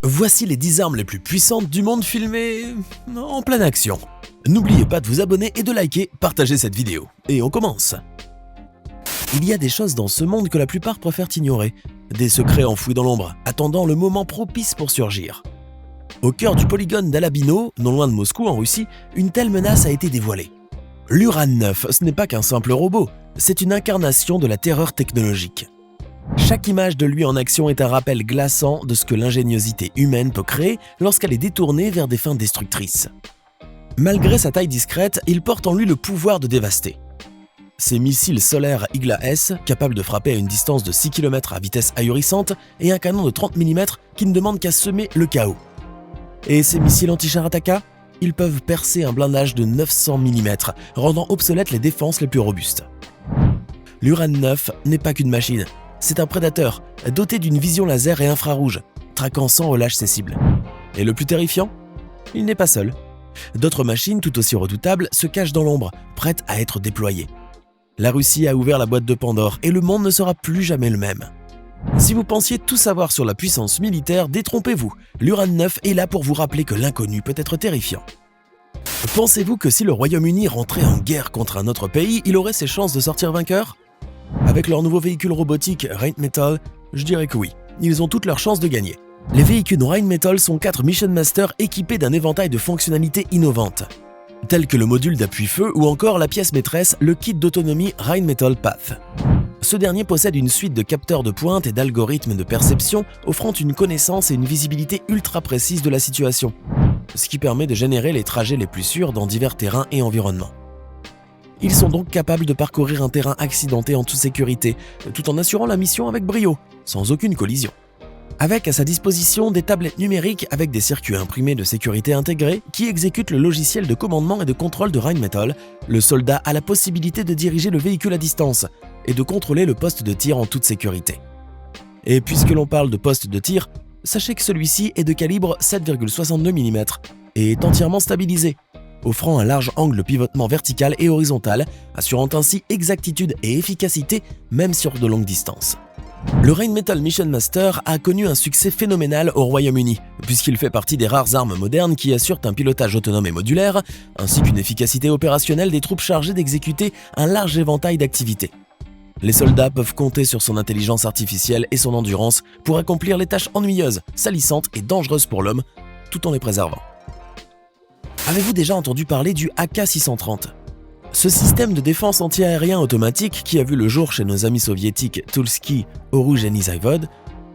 Voici les 10 armes les plus puissantes du monde filmées en pleine action. N'oubliez pas de vous abonner et de liker, partager cette vidéo. Et on commence. Il y a des choses dans ce monde que la plupart préfèrent ignorer. Des secrets enfouis dans l'ombre, attendant le moment propice pour surgir. Au cœur du polygone d'Alabino, non loin de Moscou en Russie, une telle menace a été dévoilée. L'Uran 9, ce n'est pas qu'un simple robot, c'est une incarnation de la terreur technologique. Chaque image de lui en action est un rappel glaçant de ce que l'ingéniosité humaine peut créer lorsqu'elle est détournée vers des fins destructrices. Malgré sa taille discrète, il porte en lui le pouvoir de dévaster. Ses missiles solaires Igla-S, capables de frapper à une distance de 6 km à vitesse ahurissante, et un canon de 30 mm qui ne demande qu'à semer le chaos. Et ses missiles anti-chars Ataka, ils peuvent percer un blindage de 900 mm, rendant obsolètes les défenses les plus robustes. L'Uran 9 n'est pas qu'une machine, c'est un prédateur, doté d'une vision laser et infrarouge, traquant sans relâche ses cibles. Et le plus terrifiant, il n'est pas seul. D'autres machines tout aussi redoutables se cachent dans l'ombre, prêtes à être déployées. La Russie a ouvert la boîte de Pandore et le monde ne sera plus jamais le même. Si vous pensiez tout savoir sur la puissance militaire, détrompez-vous. L'Uran 9 est là pour vous rappeler que l'inconnu peut être terrifiant. Pensez-vous que si le Royaume-Uni rentrait en guerre contre un autre pays, il aurait ses chances de sortir vainqueur? Avec leur nouveau véhicule robotique Rheinmetall, je dirais que oui, ils ont toutes leurs chances de gagner. Les véhicules Rheinmetall sont 4 Mission Master équipés d'un éventail de fonctionnalités innovantes, telles que le module d'appui-feu ou encore la pièce maîtresse, le kit d'autonomie Rheinmetall Path. Ce dernier possède une suite de capteurs de pointe et d'algorithmes de perception offrant une connaissance et une visibilité ultra précise de la situation, ce qui permet de générer les trajets les plus sûrs dans divers terrains et environnements. Ils sont donc capables de parcourir un terrain accidenté en toute sécurité, tout en assurant la mission avec brio, sans aucune collision. Avec à sa disposition des tablettes numériques avec des circuits imprimés de sécurité intégrés qui exécutent le logiciel de commandement et de contrôle de Rheinmetall, le soldat a la possibilité de diriger le véhicule à distance et de contrôler le poste de tir en toute sécurité. Et puisque l'on parle de poste de tir, sachez que celui-ci est de calibre 7,62 mm et est entièrement stabilisé, offrant un large angle de pivotement vertical et horizontal, assurant ainsi exactitude et efficacité même sur de longues distances. Le Rheinmetall Mission Master a connu un succès phénoménal au Royaume-Uni, puisqu'il fait partie des rares armes modernes qui assurent un pilotage autonome et modulaire, ainsi qu'une efficacité opérationnelle des troupes chargées d'exécuter un large éventail d'activités. Les soldats peuvent compter sur son intelligence artificielle et son endurance pour accomplir les tâches ennuyeuses, salissantes et dangereuses pour l'homme, tout en les préservant. Avez-vous déjà entendu parler du AK-630 ? Ce système de défense anti-aérien automatique qui a vu le jour chez nos amis soviétiques Tulski, Oruzheny Zaïvod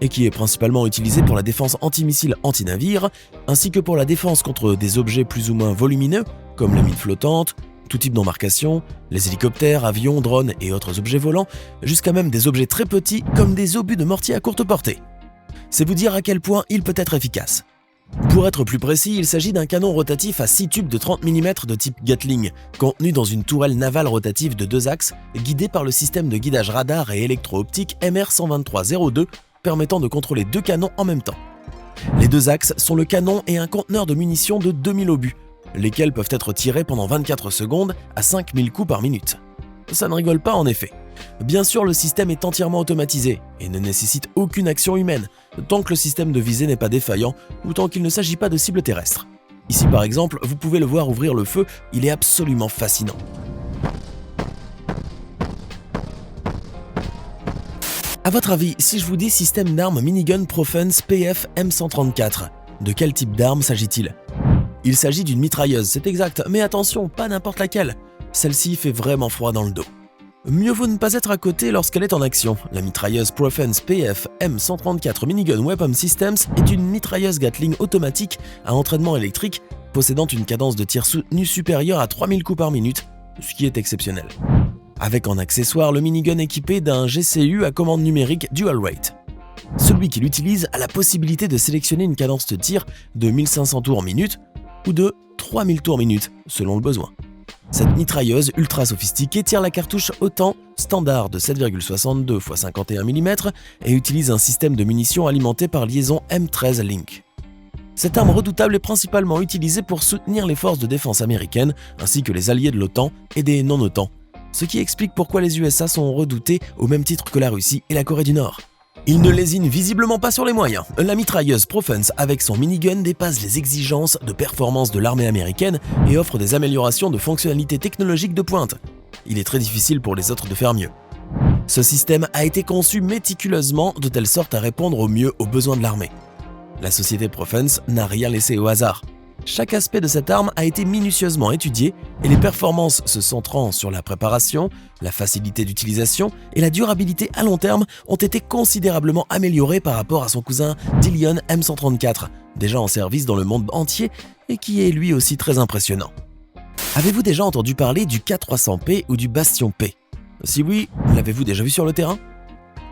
et qui est principalement utilisé pour la défense antimissile anti-navire ainsi que pour la défense contre des objets plus ou moins volumineux comme les mines flottantes, tout type d'embarcation, les hélicoptères, avions, drones et autres objets volants, jusqu'à même des objets très petits comme des obus de mortier à courte portée. C'est vous dire à quel point il peut être efficace. Pour être plus précis, il s'agit d'un canon rotatif à 6 tubes de 30 mm de type Gatling, contenu dans une tourelle navale rotative de 2 axes, guidée par le système de guidage radar et électro-optique MR123-02, permettant de contrôler 2 canons en même temps. Les 2 axes sont le canon et un conteneur de munitions de 2000 obus, lesquels peuvent être tirés pendant 24 secondes à 5000 coups par minute. Ça ne rigole pas en effet. Bien sûr, le système est entièrement automatisé et ne nécessite aucune action humaine, tant que le système de visée n'est pas défaillant ou tant qu'il ne s'agit pas de cibles terrestres. Ici par exemple, vous pouvez le voir ouvrir le feu, il est absolument fascinant. À votre avis, si je vous dis système d'armes minigun Profense PF M134, de quel type d'arme s'agit-il ? Il s'agit d'une mitrailleuse, c'est exact, mais attention, pas n'importe laquelle. Celle-ci fait vraiment froid dans le dos. Mieux vaut ne pas être à côté lorsqu'elle est en action. La mitrailleuse Profense PF M134 Minigun Weapon Systems est une mitrailleuse Gatling automatique à entraînement électrique possédant une cadence de tir soutenue supérieure à 3000 coups par minute, ce qui est exceptionnel. Avec en accessoire le minigun équipé d'un GCU à commande numérique Dual Rate. Celui qui l'utilise a la possibilité de sélectionner une cadence de tir de 1500 tours minute ou de 3000 tours minute, selon le besoin. Cette mitrailleuse ultra sophistiquée tire la cartouche autant standard de 7,62 x 51 mm et utilise un système de munitions alimenté par liaison M13 Link. Cette arme redoutable est principalement utilisée pour soutenir les forces de défense américaines ainsi que les alliés de l'OTAN et des non-OTAN, ce qui explique pourquoi les USA sont redoutés au même titre que la Russie et la Corée du Nord. Il ne lésine visiblement pas sur les moyens. La mitrailleuse Profense avec son minigun dépasse les exigences de performance de l'armée américaine et offre des améliorations de fonctionnalités technologiques de pointe. Il est très difficile pour les autres de faire mieux. Ce système a été conçu méticuleusement de telle sorte à répondre au mieux aux besoins de l'armée. La société Profense n'a rien laissé au hasard. Chaque aspect de cette arme a été minutieusement étudié et les performances se centrant sur la préparation, la facilité d'utilisation et la durabilité à long terme ont été considérablement améliorées par rapport à son cousin Dillion M134, déjà en service dans le monde entier et qui est lui aussi très impressionnant. Avez-vous déjà entendu parler du K300P ou du Bastion P? Si oui, l'avez-vous déjà vu sur le terrain?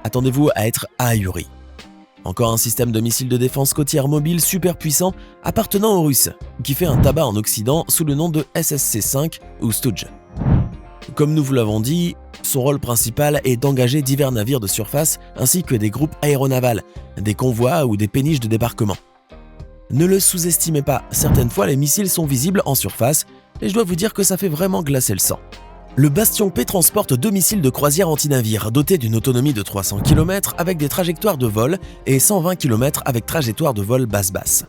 Attendez-vous à être ahuri. Encore un système de missiles de défense côtière mobile super puissant appartenant aux Russes, qui fait un tabac en Occident sous le nom de SSC-5 ou Stooge. Comme nous vous l'avons dit, son rôle principal est d'engager divers navires de surface ainsi que des groupes aéronavals, des convois ou des péniches de débarquement. Ne le sous-estimez pas, certaines fois les missiles sont visibles en surface et je dois vous dire que ça fait vraiment glacer le sang. Le Bastion P transporte 2 missiles de croisière anti-navire dotés d'une autonomie de 300 km avec des trajectoires de vol et 120 km avec trajectoire de vol basse-basse.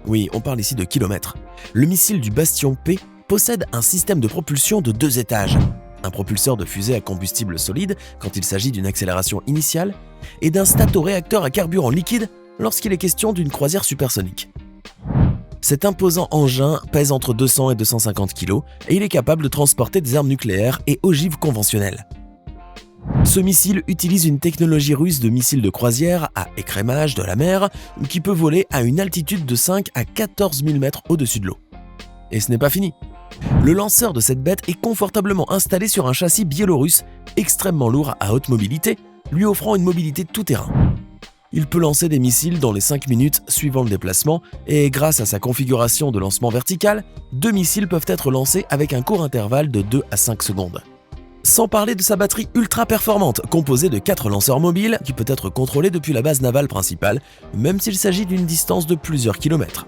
Oui, on parle ici de kilomètres. Le missile du Bastion P possède un système de propulsion de 2 étages, un propulseur de fusée à combustible solide quand il s'agit d'une accélération initiale et d'un statoréacteur à carburant liquide lorsqu'il est question d'une croisière supersonique. Cet imposant engin pèse entre 200 et 250 kg et il est capable de transporter des armes nucléaires et ogives conventionnelles. Ce missile utilise une technologie russe de missile de croisière à écrémage de la mer qui peut voler à une altitude de 5 à 14 000 mètres au-dessus de l'eau. Et ce n'est pas fini. Le lanceur de cette bête est confortablement installé sur un châssis biélorusse extrêmement lourd à haute mobilité, lui offrant une mobilité tout-terrain. Il peut lancer des missiles dans les 5 minutes suivant le déplacement et grâce à sa configuration de lancement vertical, 2 missiles peuvent être lancés avec un court intervalle de 2 à 5 secondes. Sans parler de sa batterie ultra performante, composée de 4 lanceurs mobiles qui peut être contrôlée depuis la base navale principale, même s'il s'agit d'une distance de plusieurs kilomètres.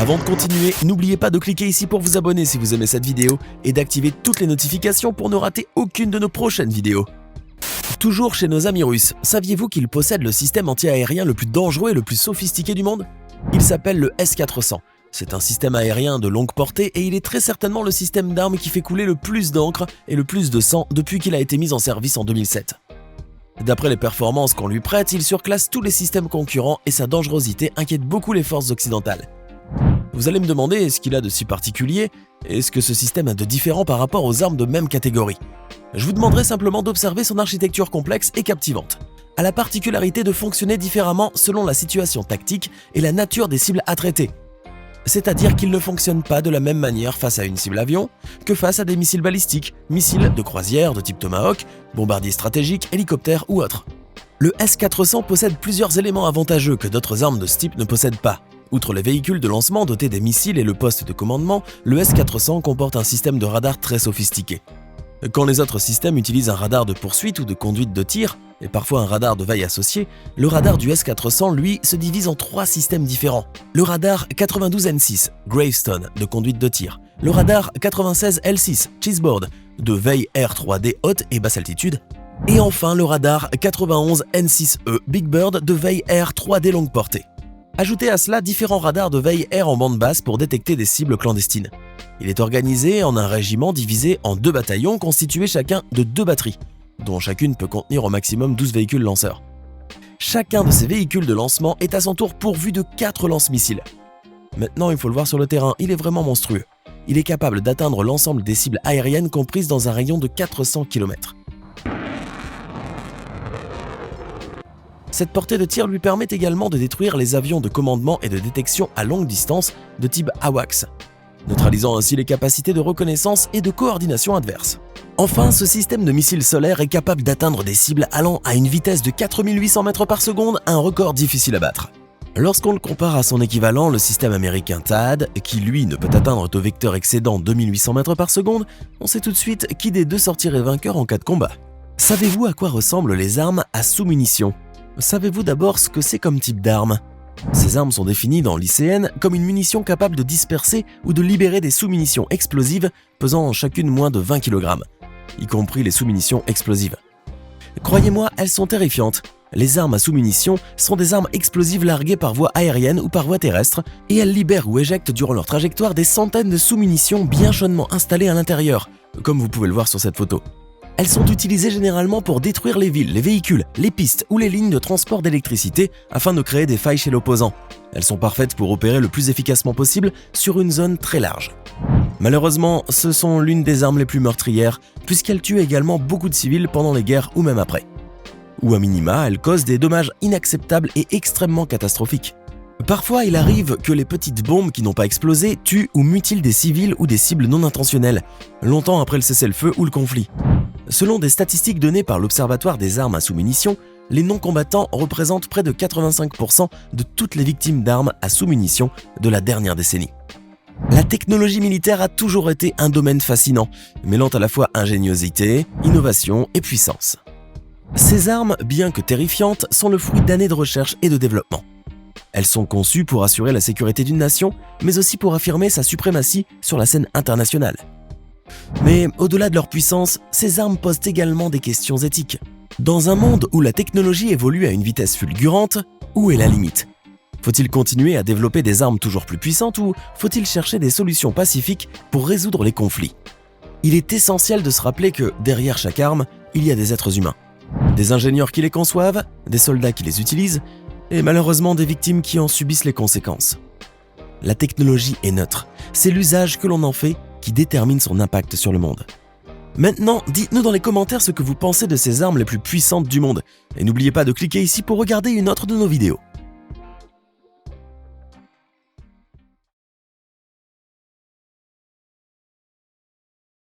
Avant de continuer, n'oubliez pas de cliquer ici pour vous abonner si vous aimez cette vidéo et d'activer toutes les notifications pour ne rater aucune de nos prochaines vidéos. Toujours chez nos amis russes, saviez-vous qu'ils possèdent le système anti-aérien le plus dangereux et le plus sophistiqué du monde? Il s'appelle le S-400. C'est un système aérien de longue portée et il est très certainement le système d'armes qui fait couler le plus d'encre et le plus de sang depuis qu'il a été mis en service en 2007. D'après les performances qu'on lui prête, il surclasse tous les systèmes concurrents et sa dangerosité inquiète beaucoup les forces occidentales. Vous allez me demander, est-ce qu'il a de si particulier? Est-ce que ce système a de différent par rapport aux armes de même catégorie? Je vous demanderai simplement d'observer son architecture complexe et captivante. Elle a la particularité de fonctionner différemment selon la situation tactique et la nature des cibles à traiter. C'est-à-dire qu'il ne fonctionne pas de la même manière face à une cible avion que face à des missiles balistiques, missiles de croisière de type Tomahawk, bombardiers stratégiques, hélicoptères ou autres. Le S-400 possède plusieurs éléments avantageux que d'autres armes de ce type ne possèdent pas. Outre les véhicules de lancement dotés des missiles et le poste de commandement, le S-400 comporte un système de radar très sophistiqué. Quand les autres systèmes utilisent un radar de poursuite ou de conduite de tir, et parfois un radar de veille associé, le radar du S-400, lui, se divise en 3 systèmes différents. Le radar 92N6, Gravestone, de conduite de tir. Le radar 96L6, Chessboard, de veille air 3D haute et basse altitude. Et enfin le radar 91N6E, Big Bird, de veille air 3D longue portée. Ajoutez à cela différents radars de veille air en bande basse pour détecter des cibles clandestines. Il est organisé en un régiment divisé en 2 bataillons constitués chacun de 2 batteries, dont chacune peut contenir au maximum 12 véhicules lanceurs. Chacun de ces véhicules de lancement est à son tour pourvu de 4 lance-missiles. Maintenant, il faut le voir sur le terrain, il est vraiment monstrueux. Il est capable d'atteindre l'ensemble des cibles aériennes comprises dans un rayon de 400 km. Cette portée de tir lui permet également de détruire les avions de commandement et de détection à longue distance de type AWACS, neutralisant ainsi les capacités de reconnaissance et de coordination adverses. Enfin, ce système de missiles solaires est capable d'atteindre des cibles allant à une vitesse de 4800 mètres par seconde, un record difficile à battre. Lorsqu'on le compare à son équivalent, le système américain THAAD, qui lui ne peut atteindre taux vecteur excédant 2800 mètres par seconde, on sait tout de suite qui des deux sortirait vainqueur en cas de combat. Savez-vous à quoi ressemblent les armes à sous-munitions? Savez-vous d'abord ce que c'est comme type d'arme? Ces armes sont définies dans l'ICN comme une munition capable de disperser ou de libérer des sous-munitions explosives pesant chacune moins de 20 kg, y compris les sous-munitions explosives. Croyez-moi, elles sont terrifiantes. Les armes à sous-munitions sont des armes explosives larguées par voie aérienne ou par voie terrestre et elles libèrent ou éjectent durant leur trajectoire des centaines de sous-munitions bien chaudement installées à l'intérieur, comme vous pouvez le voir sur cette photo. Elles sont utilisées généralement pour détruire les villes, les véhicules, les pistes ou les lignes de transport d'électricité afin de créer des failles chez l'opposant. Elles sont parfaites pour opérer le plus efficacement possible sur une zone très large. Malheureusement, ce sont l'une des armes les plus meurtrières puisqu'elles tuent également beaucoup de civils pendant les guerres ou même après. Ou à minima, elles causent des dommages inacceptables et extrêmement catastrophiques. Parfois, il arrive que les petites bombes qui n'ont pas explosé tuent ou mutilent des civils ou des cibles non intentionnelles, longtemps après le cessez-le-feu ou le conflit. Selon des statistiques données par l'Observatoire des armes à sous-munitions, les non-combattants représentent près de 85% de toutes les victimes d'armes à sous-munitions de la dernière décennie. La technologie militaire a toujours été un domaine fascinant, mêlant à la fois ingéniosité, innovation et puissance. Ces armes, bien que terrifiantes, sont le fruit d'années de recherche et de développement. Elles sont conçues pour assurer la sécurité d'une nation, mais aussi pour affirmer sa suprématie sur la scène internationale. Mais au-delà de leur puissance, ces armes posent également des questions éthiques. Dans un monde où la technologie évolue à une vitesse fulgurante, où est la limite ? Faut-il continuer à développer des armes toujours plus puissantes ou faut-il chercher des solutions pacifiques pour résoudre les conflits ? Il est essentiel de se rappeler que derrière chaque arme, il y a des êtres humains. Des ingénieurs qui les conçoivent, des soldats qui les utilisent, et malheureusement des victimes qui en subissent les conséquences. La technologie est neutre, c'est l'usage que l'on en fait qui détermine son impact sur le monde. Maintenant, dites-nous dans les commentaires ce que vous pensez de ces armes les plus puissantes du monde, et n'oubliez pas de cliquer ici pour regarder une autre de nos vidéos.